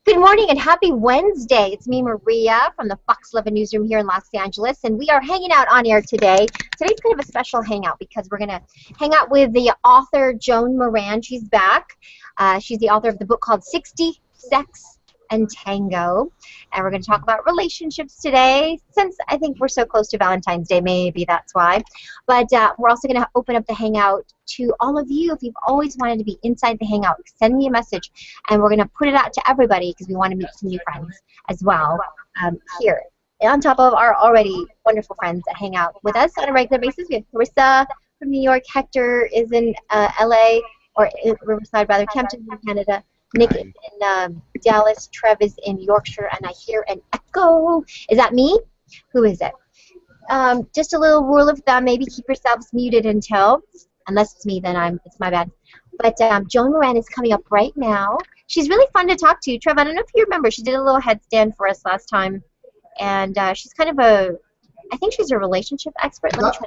Good morning and happy Wednesday. It's me, Maria, from the Fox 11 newsroom here in Los Angeles, and we are hanging out on air today. Today's kind of a special hangout because we're going to hang out with the author, Joan Moran. She's back. She's the author of the book called 60, Sex, and Tango, and we're going to talk about relationships today. Since I think we're so close to Valentine's Day, maybe that's why. But we're also going to open up the hangout to all of you. If you've always wanted to be inside the hangout, send me a message, and we're going to put it out to everybody because we want to meet some new friends as well here. And on top of our already wonderful friends that hang out with us on a regular basis, we have Clarissa from New York, Hector is in LA, or Riverside rather, Campton in Canada, Nick is in Dallas, Trev is in Yorkshire, and I hear an echo. Is that me? Who is it? Just a little rule of thumb, maybe keep yourselves muted until, unless it's me, then it's my bad. But Joan Moran is coming up right now. She's really fun to talk to. Trev, I don't know if you remember, she did a little headstand for us last time, and she's kind of I think she's a relationship expert. Let me try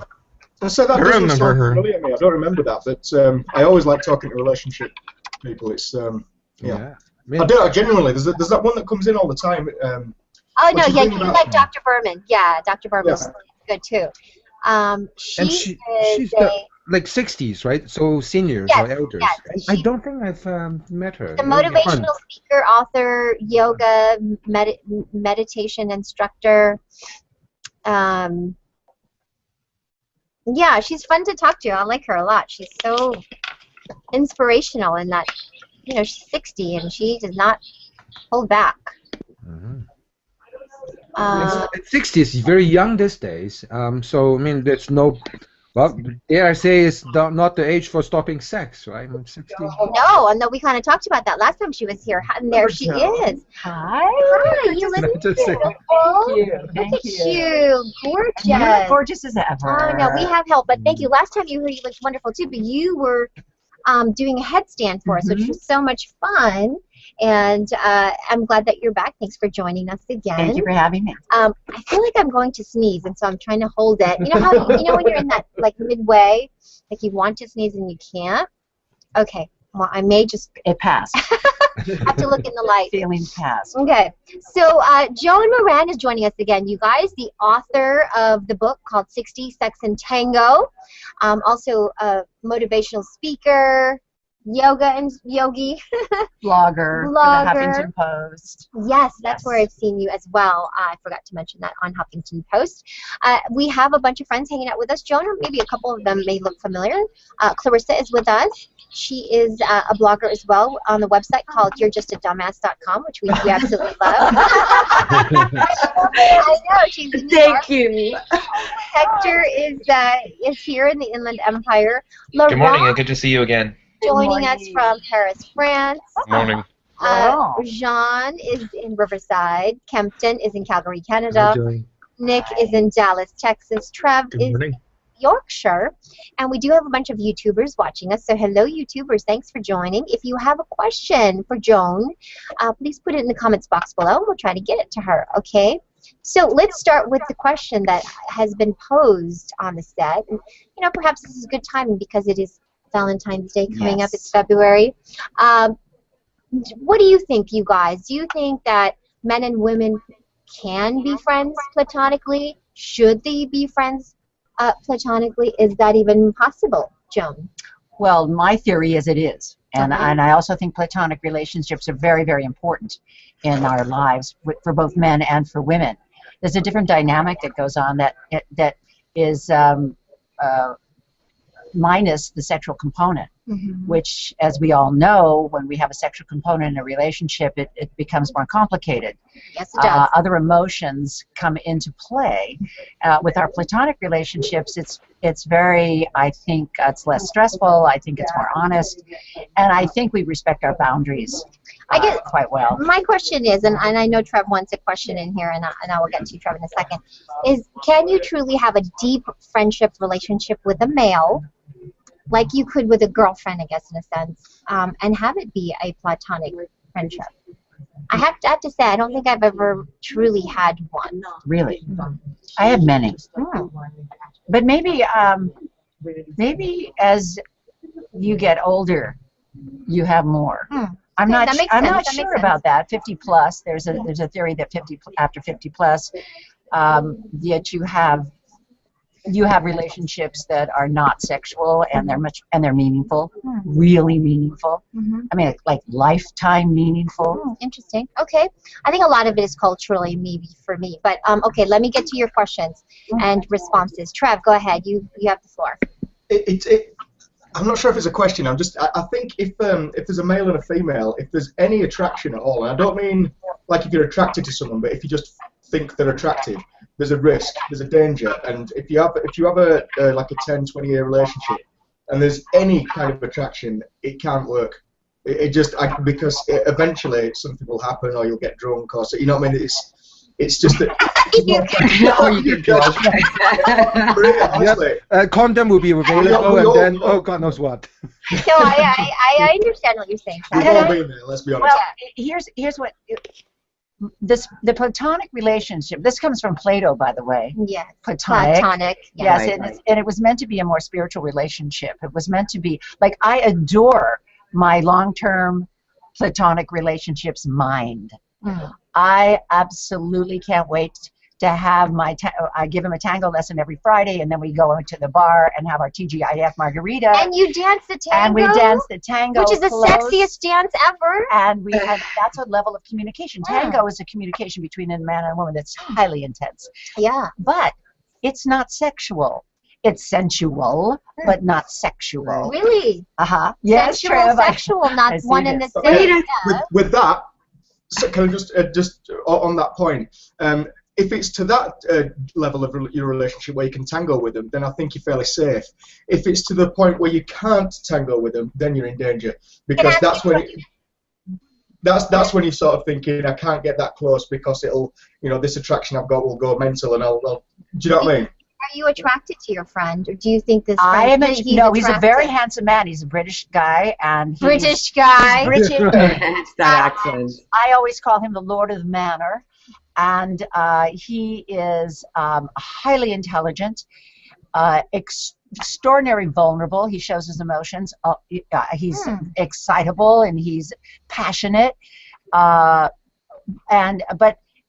to... So that I remember her. Familiar to me. I don't remember that, but I always like talking to relationship people. It's yeah. I do. Genuinely, there's that one that comes in all the time. Oh no, yeah, you like Dr. Berman. Yeah, Dr. Berman's good too. She's like 60s, right? So seniors or elders. Yes, I don't think I've met her. The motivational speaker, author, yoga, meditation instructor. Yeah, she's fun to talk to. I like her a lot. She's so inspirational in that, you know, she's 60 and she does not hold back. At 60 is very young these days. So I mean, there's no. Well, dare I say, it's not the age for stopping sex, right? 60. No, and we kind of talked about that last time she was here, and there she is. Hi. Hi, you look beautiful. Thank you. Look at you, gorgeous. You look gorgeous as ever. Oh, no, we have help, but thank you. Last time you were here, you looked wonderful too, but you were doing a headstand for us, which was so much fun. And I'm glad that you're back. Thanks for joining us again. Thank you for having me. I feel like I'm going to sneeze, and so I'm trying to hold it. You know how you know when you're in that like midway, like you want to sneeze and you can't. Okay, well I may just. It passed. Have to look in the light. Feeling passed. Okay, so Joan Moran is joining us again, you guys. The author of the book called 60, Sex, and Tango. Also a motivational speaker. Yoga and yogi. Blogger for the Huffington Post. Yes, that's where I've seen you as well. I forgot to mention that on Huffington Post. We have a bunch of friends hanging out with us. Joan, or maybe a couple of them may look familiar. Clarissa is with us. She is a blogger as well on the website called you'rejustadumbass.com, which we absolutely love. I know, she's in New York. Thank you. Hector is here in the Inland Empire. Good morning, good to see you again. Joining us from Paris, France. Morning. Jean is in Riverside. Kempton is in Calgary, Canada. Nick is in Dallas, Texas. Trev is in Yorkshire. And we do have a bunch of YouTubers watching us. So hello, YouTubers. Thanks for joining. If you have a question for Joan, please put it in the comments box below. We'll try to get it to her, okay? So let's start with the question that has been posed on the set. And, you know, perhaps this is good timing because it is Valentine's Day coming up. It's February. What do you think, you guys? Do you think that men and women can be friends platonically? Should they be friends platonically? Is that even possible, Joan? Well, my theory is it is. And I also think platonic relationships are very, very important in our lives for both men and for women. There's a different dynamic that goes on that is minus the sexual component, which, as we all know, when we have a sexual component in a relationship, it becomes more complicated. Yes, it does. Other emotions come into play. With our platonic relationships, it's very, I think, it's less stressful. I think it's more honest, and I think we respect our boundaries quite well. My question is, and I know Trev wants a question in here, and I will get to you, Trev, in a second, is can you truly have a deep friendship relationship with a male, like you could with a girlfriend, I guess, in a sense, and have it be a platonic friendship? I have to say, I don't think I've ever truly had one. Really? I have many. But maybe as you get older, you have more. I'm Okay, not. that makes I'm sense. not That makes sure sense. about that. 50 plus. There's a theory that after 50 plus, that you have relationships that are not sexual and they're meaningful, really meaningful. I mean, like lifetime meaningful. Interesting. Okay. I think a lot of it is culturally, maybe for me. But okay, let me get to your questions and responses. Trev, go ahead. You have the floor. I'm not sure if it's a question. I think if there's a male and a female, if there's any attraction at all, and I don't mean like if you're attracted to someone, but if you just think they're attractive, there's a risk, there's a danger, and if you have a like a 10, 20-year relationship, and there's any kind of attraction, it can't work. Because eventually something will happen, or you'll get drunk, or so, you know what I mean. It's just that. Or you get drunk. Honestly, condom will be available, and then God knows what. So I understand what you're saying. We've all been there, let's be honest. Well, here's what the platonic relationship. This comes from Plato, by the way. Yes. Platonic. Yeah. Yes, and it was meant to be a more spiritual relationship. It was meant to be like I adore my long-term platonic relationships mind. I absolutely can't wait to have I give him a tango lesson every Friday, and then we go into the bar and have our TGIF margarita. And you dance the tango? And we dance the tango. Which is the sexiest dance ever. And that's a level of communication. Tango is a communication between a man and a woman that's highly intense. Yeah. But it's not sexual. It's sensual, but not sexual. Really? Yes, sensual, Trev, sexual, not one and the But same. with that, so can I just on that point, if it's to that level of your relationship where you can tango with them, then I think you're fairly safe. If it's to the point where you can't tango with them, then you're in danger, because that's when you're sort of thinking, I can't get that close because it'll, this attraction I've got will go mental, and I'll do you know what I mean? Are you attracted to your friend, or do you think this friend? He's a very handsome man. He's a British guy, and British guy. He's British. It's that accent. I always call him the Lord of the Manor, and he is highly intelligent, extraordinarily vulnerable. He shows his emotions. He's excitable and he's passionate,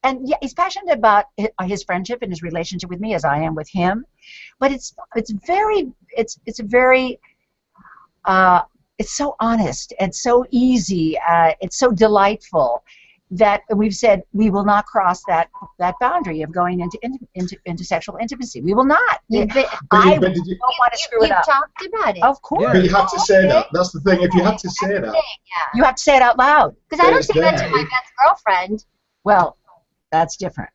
And yeah, he's passionate about his friendship and his relationship with me, as I am with him. But it's so honest and so easy. It's so delightful that we've said we will not cross that boundary of going into sexual intimacy. We will not. I don't want to screw it up. You've talked about it. Of course. But you have to say that. That's the thing. If you had to say that, you have to say it out loud. Because I don't say that to my best girlfriend. Well, that's different.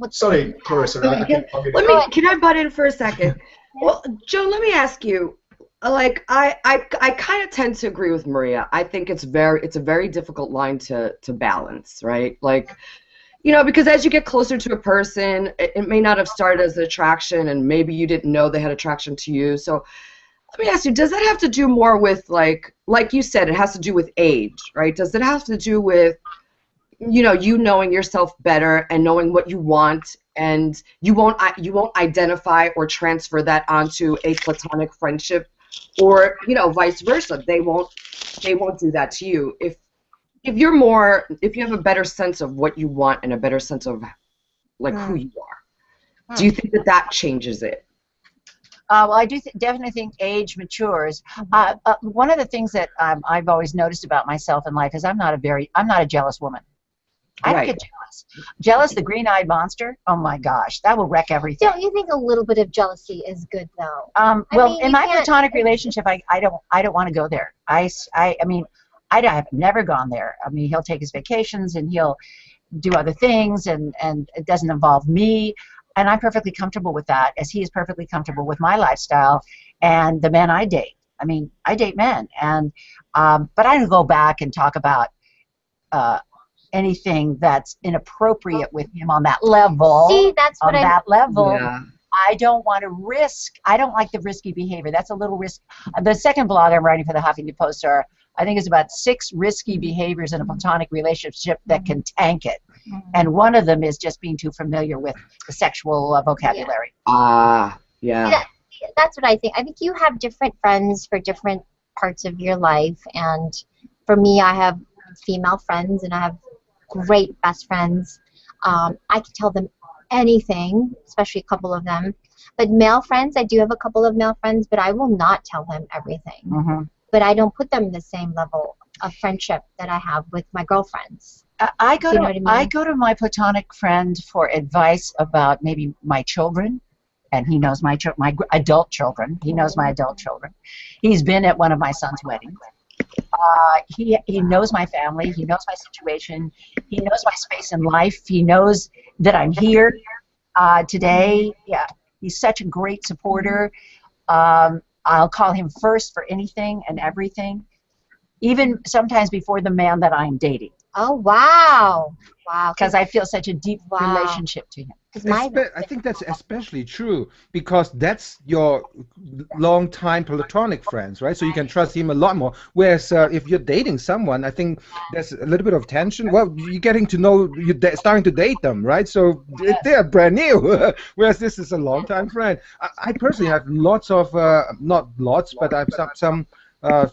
Sorry, Clarissa. Can I butt in for a second? Well, Joan, let me ask you. Like, I kind of tend to agree with Maria. I think it's a very difficult line to balance, right? Like, because as you get closer to a person, it may not have started as an attraction, and maybe you didn't know they had attraction to you. So let me ask you, does that have to do more with, like you said, it has to do with age, right? Does it have to do with you knowing yourself better and knowing what you want, and you won't identify or transfer that onto a platonic friendship, or vice versa. They won't do that to you if you have a better sense of what you want and a better sense of who you are. Do you think that changes it? Well, I do definitely think age matures. One of the things that I've always noticed about myself in life is I'm not a jealous woman. I don't get jealous. Jealous, the green-eyed monster. Oh my gosh, that will wreck everything. Don't you think a little bit of jealousy is good though? In my platonic relationship, I don't want to go there. I've never gone there. I mean, he'll take his vacations and he'll do other things, and it doesn't involve me. And I'm perfectly comfortable with that, as he is perfectly comfortable with my lifestyle and the men I date. I mean, I date men, and but I don't go back and talk about anything that's inappropriate with him on that level. See, that's what that level. Yeah. I don't want to risk. I don't like the risky behavior. That's a little risk. The second blog I'm writing for the Huffington Post I think it's about 6 risky behaviors in a platonic relationship that can tank it. And one of them is just being too familiar with the sexual vocabulary. Yeah. That's what I think. I think you have different friends for different parts of your life, and for me, I have female friends, and I have great best friends. I can tell them anything, especially a couple of them. But male friends, I do have a couple of male friends, but I will not tell them everything. Mm-hmm. But I don't put them in the same level of friendship that I have with my girlfriends. I go You know to what I mean? I go to my platonic friend for advice about maybe my children, and he knows my adult children. He knows my adult children. He's been at one of my son's weddings. He knows my family. He knows my situation. He knows my space in life. He knows that I'm here today. Yeah, he's such a great supporter. I'll call him first for anything and everything, even sometimes before the man that I'm dating. Oh, wow. Wow. Because I feel such a deep Wow. relationship to him. I think that's especially true because that's your long-time platonic friends, right? So you can trust him a lot more. Whereas if you're dating someone, I think there's a little bit of tension. Well, you're getting to know, starting to date them, right? So they're brand new. Whereas this is a long-time friend. I personally have lots of, not lots, but I have some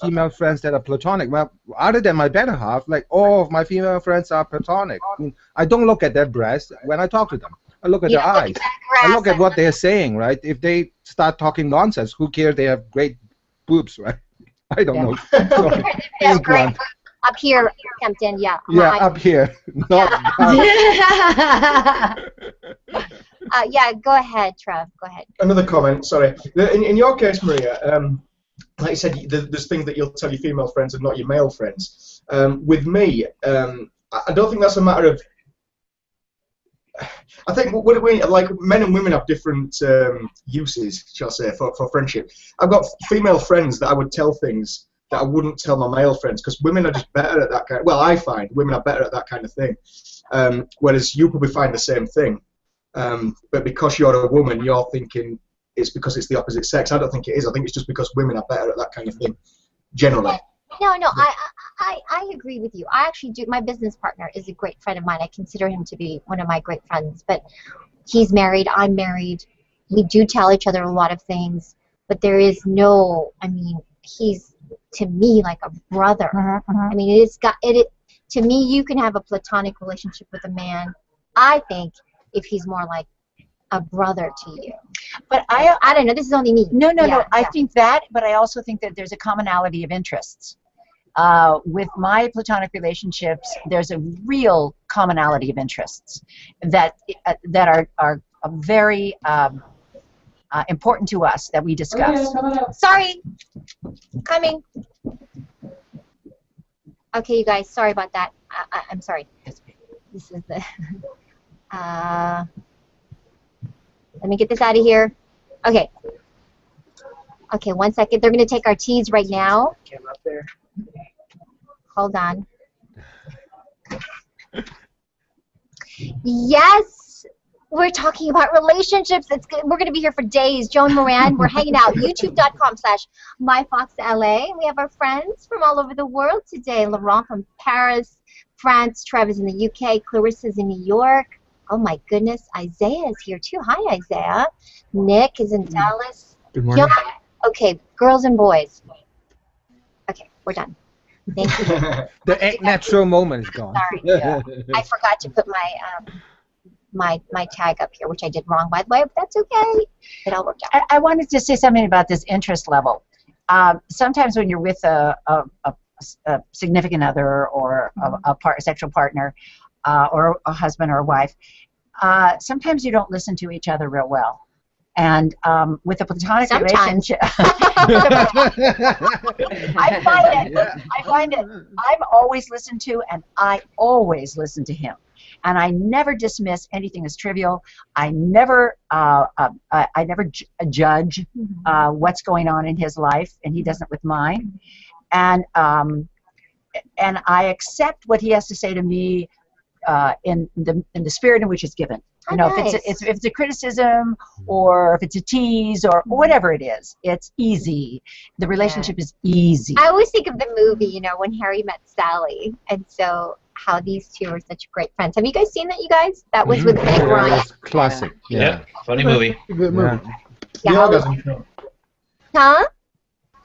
female friends that are platonic. Well, other than my better half, like all of my female friends are platonic. I mean, I don't look at their breasts when I talk to them. I look at their eyes. I look at what they're saying, right? If they start talking nonsense, who cares? They have great boobs, right? I don't know. So, They're great. Up here, Kempton, yeah. yeah, up here. Not yeah, go ahead, Trev. Go ahead. Another comment, sorry. In your case, Maria, like you said, there's things that you'll tell your female friends and not your male friends. With me, I don't think that's a matter of... I think like men and women have different uses, shall I say, for friendship. I've got female friends that I would tell things that I wouldn't tell my male friends because women are just better at that kind. Well, I find women are better at that kind of thing, whereas you probably find the same thing. But because you're a woman, you're thinking it's because it's the opposite sex. I don't think it is. I think it's just because women are better at that kind of thing, generally. No, I agree with you. I actually do. My business partner is a great friend of mine. I consider him to be one of my great friends. But he's married. I'm married. We do tell each other a lot of things. But there is no. I mean, he's to me like a brother. I mean, to me, you can have a platonic relationship with a man. I think if he's more like a brother to you. But I don't know. This is only me. No. I think that, but I also think that there's a commonality of interests. With my platonic relationships, there's a real commonality of interests that are very important to us that we discuss. Sorry, coming. Okay, you guys. Sorry about that. I'm sorry. This is the. Let me get this out of here. Okay. Okay, 1 second. They're going to take our teas right now. Up there. Hold on. Yes, we're talking about relationships. It's good. We're going to be here for days. Joan Moran, we're hanging out. YouTube.com/MyFoxLA. We have our friends from all over the world today. Laurent from Paris, France. Trevor's in the UK. Clarissa's in New York. Oh my goodness, Isaiah is here too. Hi, Isaiah. Nick is in Dallas. Good morning. Okay, girls and boys. Okay, we're done. Thank you. The natural moment is gone. Sorry, yeah. I forgot to put my tag up here, which I did wrong, by the way, but that's okay. It all worked out. I wanted to say something about this interest level. Sometimes when you're with a significant other or a sexual partner, or a husband or a wife, sometimes you don't listen to each other real well. And with a platonic relationship, I find it. I'm always listened to, and I always listen to him. And I never dismiss anything as trivial. I never judge what's going on in his life, and he doesn't with mine. And I accept what he has to say to me in the spirit in which it's given. You know, nice. if it's a criticism or if it's a tease or whatever it is, it's easy. The relationship is easy. I always think of the movie, you know, When Harry Met Sally, and so how these two are such great friends. Have you guys seen that, you guys? That was with Meg Ryan. Classic. Yeah. Funny movie. Good movie. Yeah. The orgasm film. Huh?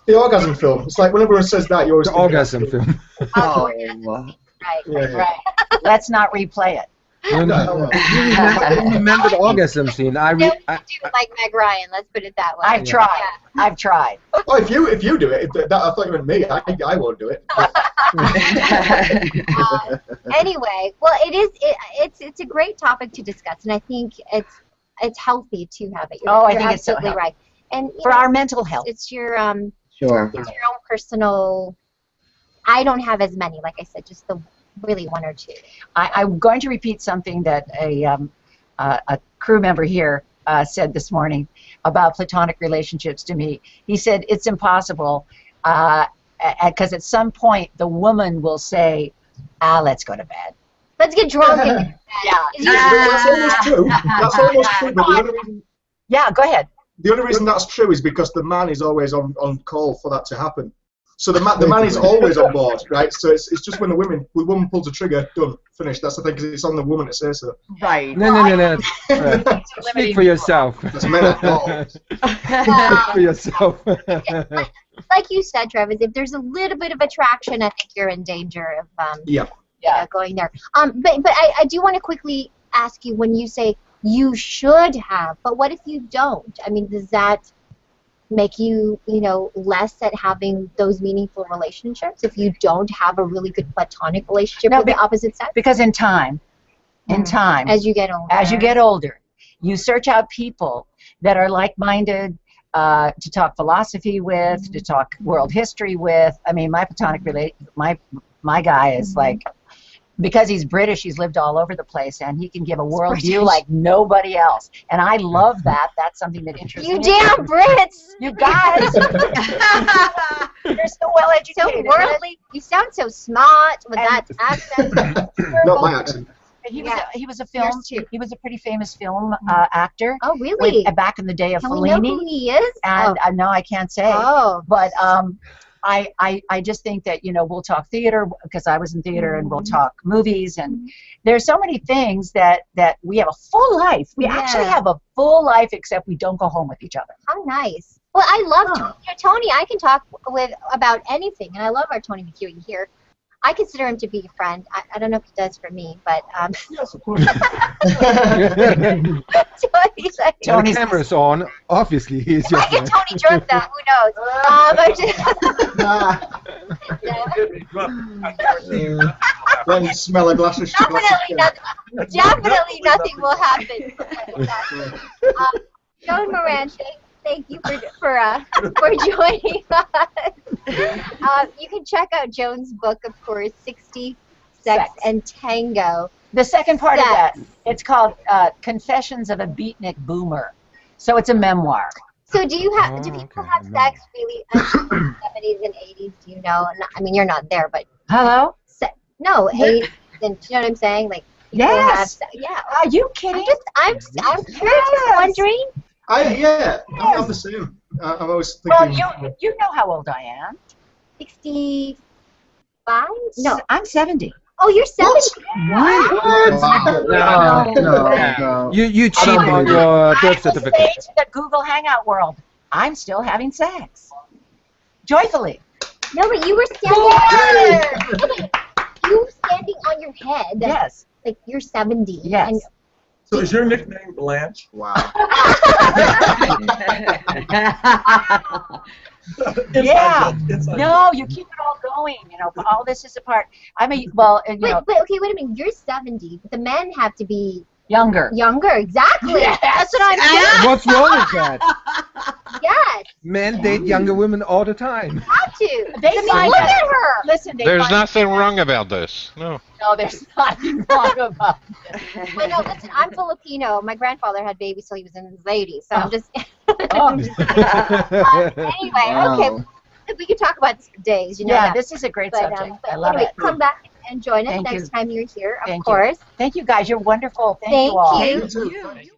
The orgasm film. It's like whenever it says that, you always The think orgasm film. Oh, Right. Yeah. Right. Let's not replay it. No. You remember the orgasm scene? Don't do like Meg Ryan. Let's put it that way. I've tried. I've tried. Oh, if you do it, I thought you meant me. I won't do it. Anyway, well, it's a great topic to discuss, and I think it's healthy to have it. I You're think it's so absolutely healthy. right. And For our mental health. it's your Sure. it's your own personal. I don't have as many, like I said, just the really one or two. I'm going to repeat something that a crew member here said this morning about platonic relationships to me. He said it's impossible because at some point the woman will say, let's go to bed. Let's get drunk. And That's almost true. That's almost true. But Yeah, go ahead. the only reason that's true is because the man is always on call for that to happen. So the man is always on board, right? So it's just when the woman pulls a trigger, done, finished. That's the thing, because it's on the woman to say so. Right. No. Speak for yourself. That's men at all. Speak for yourself. like you said, Travis, if there's a little bit of attraction, I think you're in danger of going there. But I do want to quickly ask you, when you say you should have, but what if you don't? I mean, does that make you, less at having those meaningful relationships if you don't have a really good platonic relationship with the opposite sex? Because in time, as you get older, you search out people that are like-minded, to talk philosophy with, to talk world history with. I mean, my platonic my guy is like, because he's British, he's lived all over the place, and he can give a world view like nobody else. And I love that. That's something that interests me. You damn Brits! You guys! You're so well-educated. So worldly. You sound so smart with that accent. Not my accent. He was a pretty famous film actor. Oh, really? Back in the day of Can Fellini. we know who he is? And no, I can't say. Oh. But I just think that, we'll talk theater because I was in theater, and we'll talk movies, and there's so many things that we have a full life. We actually have a full life, except we don't go home with each other. How nice. Well, I love Tony. I can talk with about anything, and I love our Tony McEwen here. I consider him to be a friend. I don't know if he does for me, but Yes, of course. When the camera's on, obviously he's your I get friend. Tony drunk though. Who knows? Then you smell a glass of Definitely nothing will happen. Joan Moran, thank you for joining us. You can check out Joan's book, of course, 60 Sex and Tango. The second part of that, it's called Confessions of a Beatnik Boomer. So it's a memoir. So do people have sex really in the 70s and 80s? Do you know? I mean, you're not there, but hello? No, 80s. Do you know what I'm saying? Like, people have sex. Yeah. Are you kidding? I'm curious, wondering. I'm the same. I'm always thinking. Well, you know how old I am. 65? No. I'm 70. Oh, you're 70. What? No. You cheat on your birth certificate. I'm to the Google Hangout world. I'm still having sex. Joyfully. No, but you were standing. You were standing on your head. Yes. Like you're 70. Yes. And So is your nickname Blanche? Wow. No, you keep it all going. All this is a part. But okay, wait a minute. You're 70, but the men have to be younger. Exactly. Yes. That's what I'm saying. What's wrong with that? Yes. Men date younger women all the time. Have to. Look at her. Listen, There's nothing wrong about this. No. No, there's nothing wrong about it. But no, listen, I'm Filipino. My grandfather had babies till he was in his 80s, so I'm just... Anyway, okay. We could talk about this for days, Yeah, this is a great subject. I love it. Come back and join us Thank next you. time you're here, of Thank course. You. Thank you, guys. You're wonderful. Thank you all. Thank you.